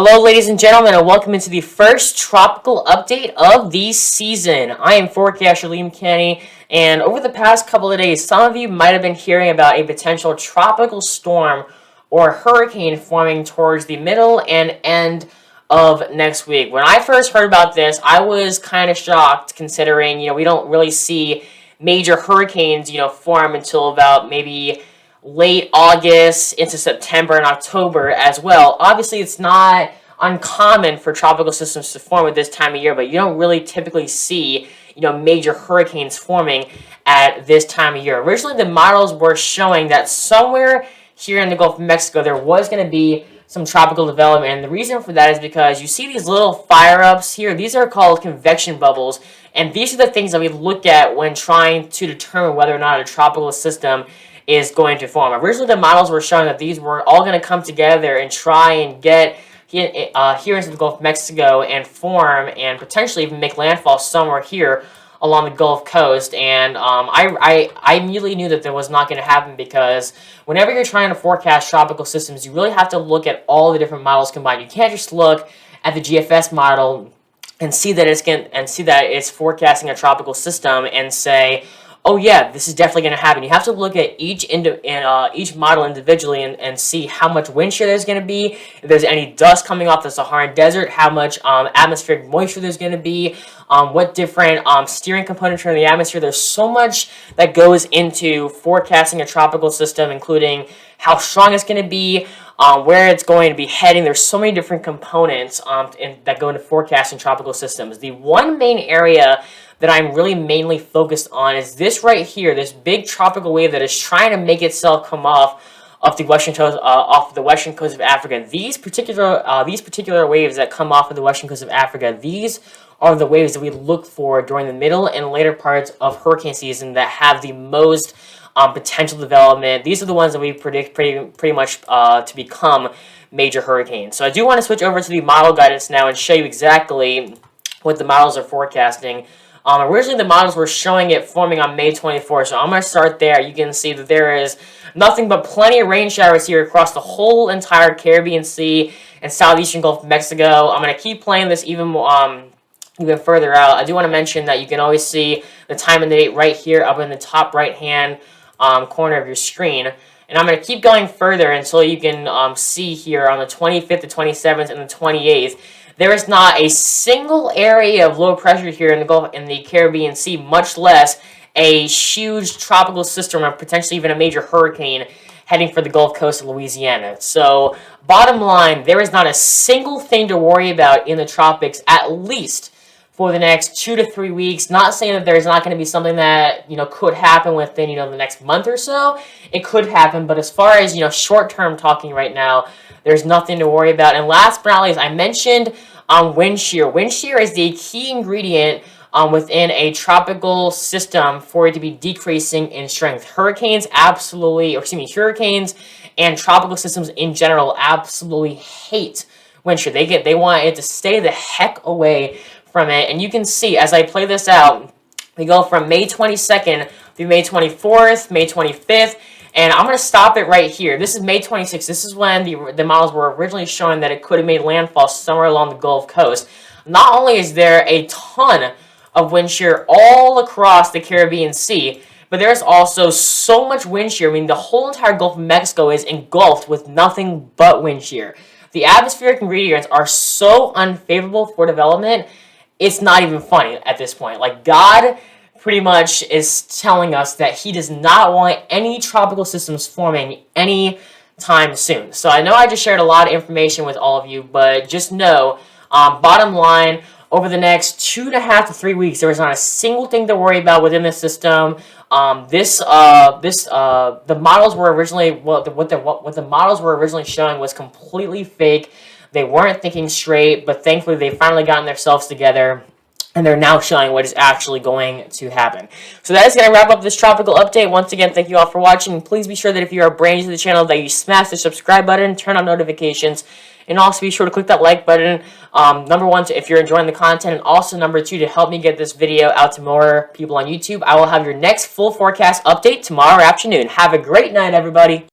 Hello, ladies and gentlemen, and welcome into the first tropical update of the season. I am forecaster Liam Kenny, and over the past couple of days, some of you might have been hearing about a potential tropical storm or hurricane forming towards the middle and end of next week. When I first heard about this, I was kind of shocked, considering we don't really see major hurricanes form until about maybe late August into September and October as well. Obviously, it's not uncommon for tropical systems to form at this time of year, but you don't really typically see major hurricanes forming at this time of year. Originally, the models were showing that somewhere here in the Gulf of Mexico there was going to be some tropical development, and the reason for that is because you see these little fire-ups here. These are called convection bubbles, and these are the things that we look at when trying to determine whether or not a tropical system is going to form. Originally, the models were showing that these were all going to come together and try and get here into the Gulf of Mexico and form and potentially even make landfall somewhere here along the Gulf Coast. And I immediately knew that was not going to happen, because whenever you're trying to forecast tropical systems, you really have to look at all the different models combined. You can't just look at the GFS model and see that it's forecasting a tropical system and say, oh yeah, this is definitely going to happen. You have to look at each model individually and see how much wind shear there's going to be, if there's any dust coming off the Saharan desert, how much atmospheric moisture there's going to be, what different steering components are in the atmosphere. There's so much that goes into forecasting a tropical system, including how strong it's going to be, where it's going to be heading. There's so many different components that go into forecasting tropical systems. The one main area that I'm really mainly focused on is this right here, this big tropical wave that is trying to make itself come off the western coast of Africa. These particular waves that come off of the western coast of Africa, these are the waves that we look for during the middle and later parts of hurricane season that have the most potential development. These are the ones that we predict pretty much to become major hurricanes. So I do want to switch over to the model guidance now and show you exactly what the models are forecasting. Originally, the models were showing it forming on May 24th, so I'm going to start there. You can see that there is nothing but plenty of rain showers here across the whole entire Caribbean Sea and southeastern Gulf of Mexico. I'm going to keep playing this even further out. I do want to mention that you can always see the time and the date right here up in the top right-hand corner of your screen. And I'm going to keep going further until you can see here on the 25th, the 27th, and the 28th. There is not a single area of low pressure here in the Caribbean Sea, much less a huge tropical system or potentially even a major hurricane heading for the Gulf Coast of Louisiana. So, bottom line, there is not a single thing to worry about in the tropics, at least for the next 2 to 3 weeks. Not saying that there's not going to be something that could happen within the next month or so. It could happen, but as far as short-term talking right now, there's nothing to worry about. And last but not least, I mentioned wind shear. Wind shear is the key ingredient within a tropical system for it to be decreasing in strength. Hurricanes and tropical systems in general absolutely hate wind shear. They want it to stay the heck away from it. And you can see as I play this out, we go from May 22nd through May 24th, May 25th, and I'm going to stop it right here. This is May 26th. This is when the models were originally showing that it could have made landfall somewhere along the Gulf Coast. Not only is there a ton of wind shear all across the Caribbean Sea, but there's also so much wind shear. I mean, the whole entire Gulf of Mexico is engulfed with nothing but wind shear. The atmospheric ingredients are so unfavorable for development, it's not even funny at this point. Like, God pretty much is telling us that he does not want any tropical systems forming any time soon. So I know I just shared a lot of information with all of you, but just know, bottom line, over the next 2.5 to 3 weeks, there is not a single thing to worry about within the system. The models were originally what the models were originally showing was completely fake. They weren't thinking straight, but thankfully they finally gotten themselves together, and they're now showing what is actually going to happen. So that is going to wrap up this tropical update. Once again, thank you all for watching. Please be sure that if you are brand new to the channel, that you smash the subscribe button, turn on notifications, and also be sure to click that like button. Number one, if you're enjoying the content, and also number two, to help me get this video out to more people on YouTube. I will have your next full forecast update tomorrow afternoon. Have a great night, everybody.